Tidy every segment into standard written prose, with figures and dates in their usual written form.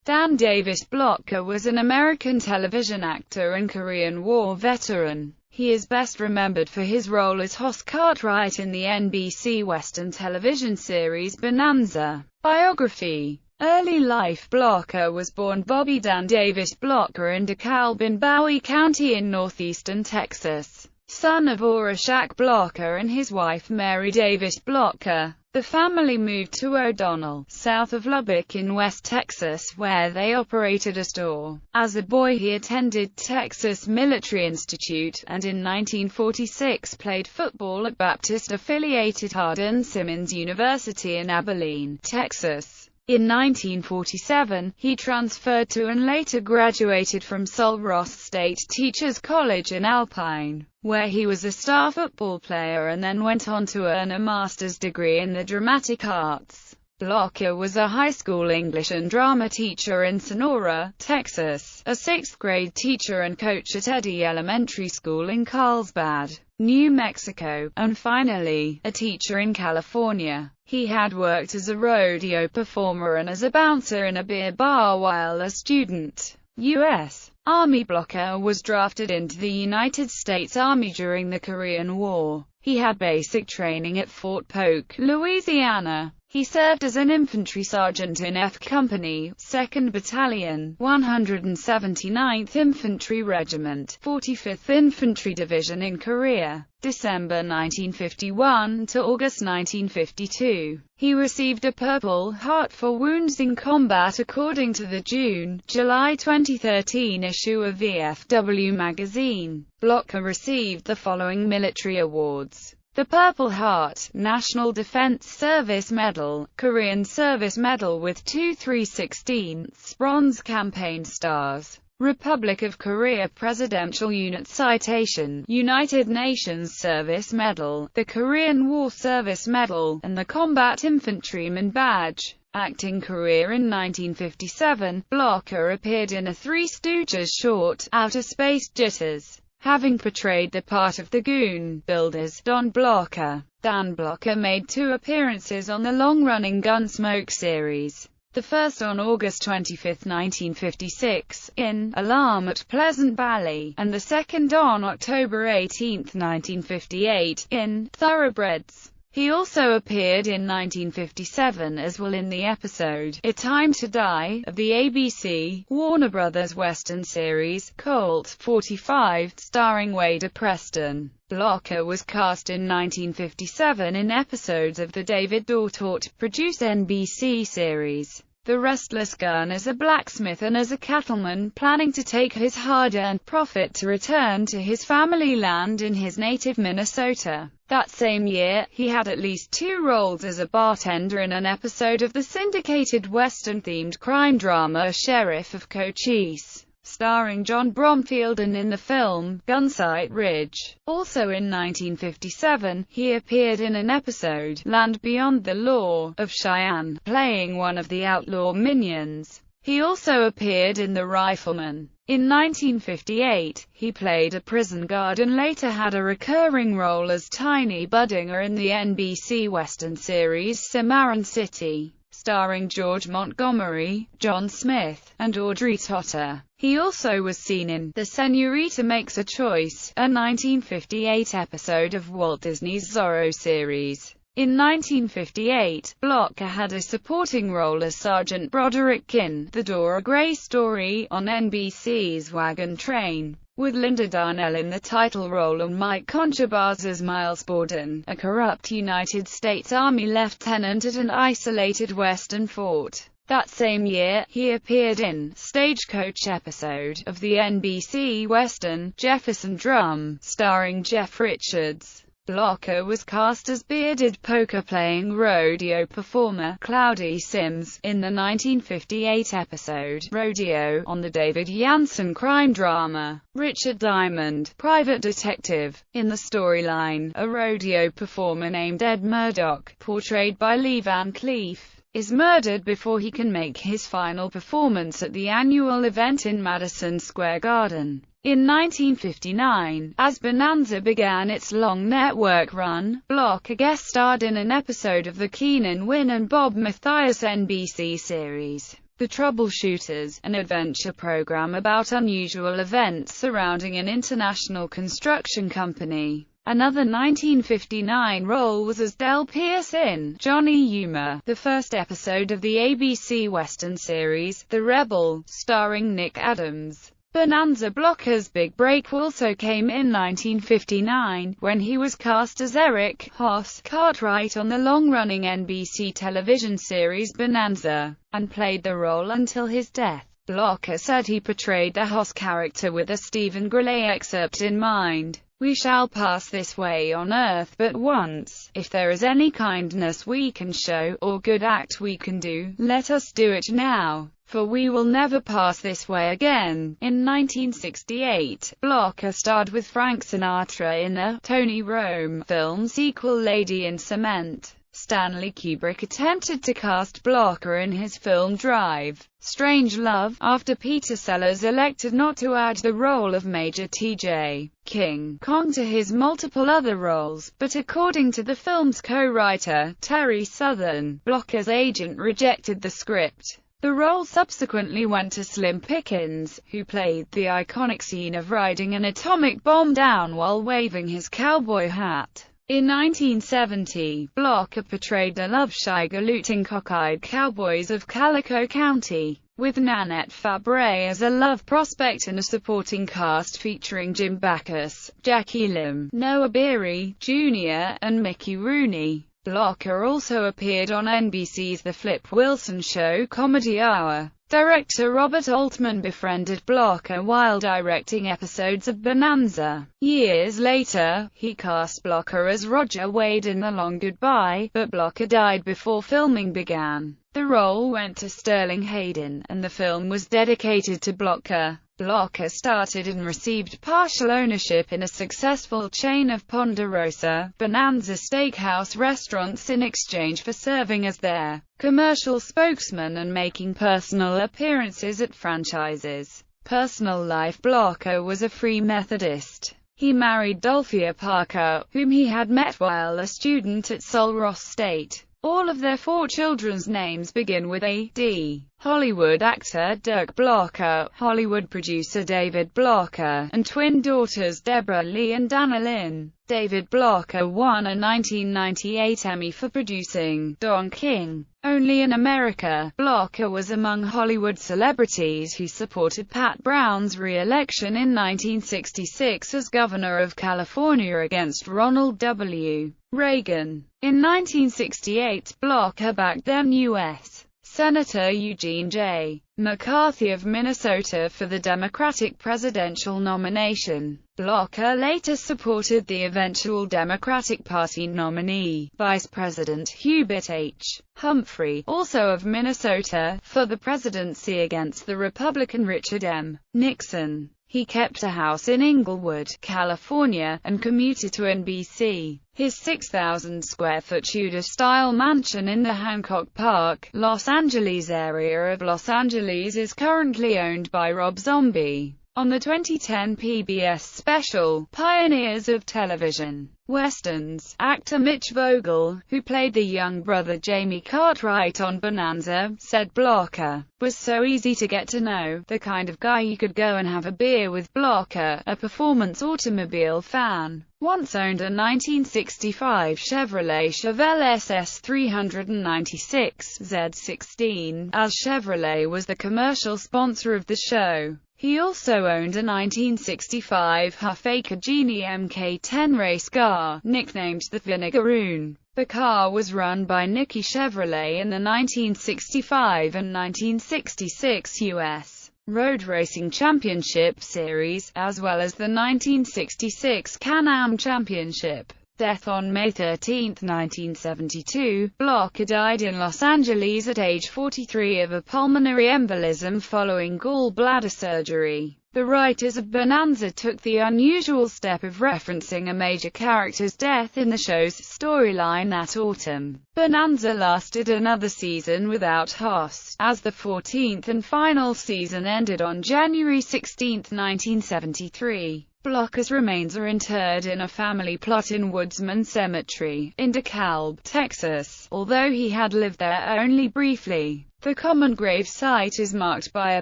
Dan Davis Blocker was an American television actor and Korean War veteran. He is best remembered for his role as Hoss Cartwright in the NBC Western television series Bonanza. Biography. Early life. Blocker was born Bobby Dan Davis Blocker in DeKalb in Bowie County in northeastern Texas, son of Orishak Blocker and his wife Mary Davis Blocker. The family moved to O'Donnell, south of Lubbock in West Texas, where they operated a store. As a boy he attended Texas Military Institute, and in 1946 played football at Baptist-affiliated Hardin-Simmons University in Abilene, Texas. In 1947, he transferred to and later graduated from Sul Ross State Teachers College in Alpine, where he was a star football player and then went on to earn a master's degree in the dramatic arts. Blocker was a high school English and drama teacher in Sonora, Texas, a sixth-grade teacher and coach at Eddy Elementary School in Carlsbad, New Mexico, and finally, a teacher in California. He had worked as a rodeo performer and as a bouncer in a beer bar while a student. U.S. Army. Blocker was drafted into the United States Army during the Korean War. He had basic training at Fort Polk, Louisiana. He served as an infantry sergeant in F Company, 2nd Battalion, 179th Infantry Regiment, 45th Infantry Division in Korea, December 1951 to August 1952. He received a Purple Heart for wounds in combat according to the June-July 2013 issue of VFW magazine. Blocker received the following military awards: the Purple Heart, National Defense Service Medal, Korean Service Medal with 2 3/16 Bronze Campaign Stars, Republic of Korea Presidential Unit Citation, United Nations Service Medal, the Korean War Service Medal, and the Combat Infantryman Badge. Acting career. In 1957, Blocker appeared in a Three Stooges short, Outer Space Jitters, having portrayed the part of the Goon Builder's Don Blocker. Dan Blocker made 2 appearances on the long-running Gunsmoke series. The first on August 25, 1956, in Alarm at Pleasant Valley, and the second on October 18, 1958, in Thoroughbreds. He also appeared in 1957 as well in the episode A Time to Die of the ABC, Warner Brothers Western series, Colt 45, starring Wade Preston. Blocker was cast in 1957 in episodes of the David Dortort-produced NBC series The Restless Gun as a blacksmith and as a cattleman planning to take his hard-earned profit to return to his family land in his native Minnesota. That same year, he had at least 2 roles as a bartender in an episode of the syndicated Western-themed crime drama Sheriff of Cochise, starring John Bromfield, and in the film Gunsight Ridge. Also in 1957, he appeared in an episode, Land Beyond the Law, of Cheyenne, playing one of the outlaw minions. He also appeared in The Rifleman. In 1958, he played a prison guard and later had a recurring role as Tiny Buddinger in the NBC Western series Cimarron City, starring George Montgomery, John Smith, and Audrey Totter. He also was seen in The Senorita Makes a Choice, a 1958 episode of Walt Disney's Zorro series. In 1958, Blocker had a supporting role as Sergeant Broderick in The Dora Gray Story on NBC's Wagon Train, with Linda Darnell in the title role and Mike Conchabas as Miles Borden, a corrupt United States Army lieutenant at an isolated western fort. That same year, he appeared in Stagecoach episode of the NBC Western Jefferson Drum, starring Jeff Richards. Blocker was cast as bearded poker-playing rodeo performer Cloudy Sims in the 1958 episode Rodeo on the David Janssen crime drama Richard Diamond, Private Detective. In the storyline, a rodeo performer named Ed Murdoch, portrayed by Lee Van Cleef, is murdered before he can make his final performance at the annual event in Madison Square Garden. In 1959, as Bonanza began its long network run, Blocker guest starred in an episode of the Keenan Wynn and Bob Mathias NBC series The Troubleshooters, an adventure program about unusual events surrounding an international construction company. Another 1959 role was as Del Pierce in Johnny Yuma, the first episode of the ABC Western series, The Rebel, starring Nick Adams. Bonanza Blocker's big break also came in 1959, when he was cast as Eric Hoss Cartwright on the long-running NBC television series Bonanza, and played the role until his death. Blocker said he portrayed the Hoss character with a Stephen Gray excerpt in mind. "We shall pass this way on earth but once. If there is any kindness we can show, or good act we can do, let us do it now, for we will never pass this way again." In 1968, Blocker starred with Frank Sinatra in the Tony Rome film sequel Lady in Cement. Stanley Kubrick attempted to cast Blocker in his film Drive, Strangelove, after Peter Sellers elected not to add the role of Major T.J. King Kong to his multiple other roles, but according to the film's co-writer, Terry Southern, Blocker's agent rejected the script. The role subsequently went to Slim Pickens, who played the iconic scene of riding an atomic bomb down while waving his cowboy hat. In 1970, Blocker portrayed the love-shy, galooting, cockeyed cowboys of Calico County, with Nanette Fabray as a love prospect and a supporting cast featuring Jim Backus, Jackie Lim, Noah Beery, Jr., and Mickey Rooney. Blocker also appeared on NBC's The Flip Wilson Show Comedy Hour. Director Robert Altman befriended Blocker while directing episodes of Bonanza. Years later, he cast Blocker as Roger Wade in The Long Goodbye, but Blocker died before filming began. The role went to Sterling Hayden, and the film was dedicated to Blocker. Blocker started and received partial ownership in a successful chain of Ponderosa, Bonanza Steakhouse restaurants in exchange for serving as their commercial spokesman and making personal appearances at franchises. Personal life: Blocker was a Free Methodist. He married Dolphia Parker, whom he had met while a student at Sul Ross State. All of their 4 children's names begin with a D. Hollywood actor Dirk Blocker, Hollywood producer David Blocker, and twin daughters Deborah Lee and Dana Lynn. David Blocker won a 1998 Emmy for producing Don King. Only in America, Blocker was among Hollywood celebrities who supported Pat Brown's re-election in 1966 as governor of California against Ronald W. Reagan. In 1968, Blocker backed then U.S. Senator Eugene J. McCarthy of Minnesota for the Democratic presidential nomination. Blocker later supported the eventual Democratic Party nominee, Vice President Hubert H. Humphrey, also of Minnesota, for the presidency against the Republican Richard M. Nixon. He kept a house in Inglewood, California, and commuted to NBC. His 6,000-square-foot Tudor-style mansion in the Hancock Park, Los Angeles area of Los Angeles is currently owned by Rob Zombie. On the 2010 PBS special, Pioneers of Television Westerns, actor Mitch Vogel, who played the young brother Jamie Cartwright on Bonanza, said Blocker was so easy to get to know, the kind of guy you could go and have a beer with. Blocker, a performance automobile fan, once owned a 1965 Chevrolet Chevelle SS 396 Z16, as Chevrolet was the commercial sponsor of the show. He also owned a 1965 Huffaker Genie Mk10 race car, nicknamed the Vinegaroon. The car was run by Nicky Chevrolet in the 1965 and 1966 U.S. Road Racing Championship Series, as well as the 1966 Can-Am Championship. Death on May 13, 1972, Blocker died in Los Angeles at age 43 of a pulmonary embolism following gallbladder surgery. The writers of Bonanza took the unusual step of referencing a major character's death in the show's storyline that autumn. Bonanza lasted another season without Hoss, as the 14th and final season ended on January 16, 1973. Blocker's remains are interred in a family plot in Woodsman Cemetery, in DeKalb, Texas, although he had lived there only briefly. The common grave site is marked by a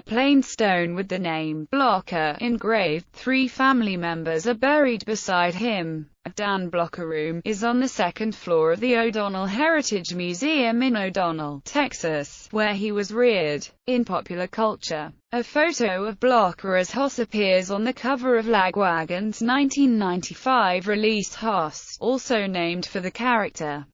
plain stone with the name Blocker engraved. 3 family members are buried beside him. Dan Blocker is on the second floor of the O'Donnell Heritage Museum in O'Donnell, Texas, where he was reared. In popular culture, a photo of Blocker as Hoss appears on the cover of Lagwagon's 1995 release Hoss, also named for the character.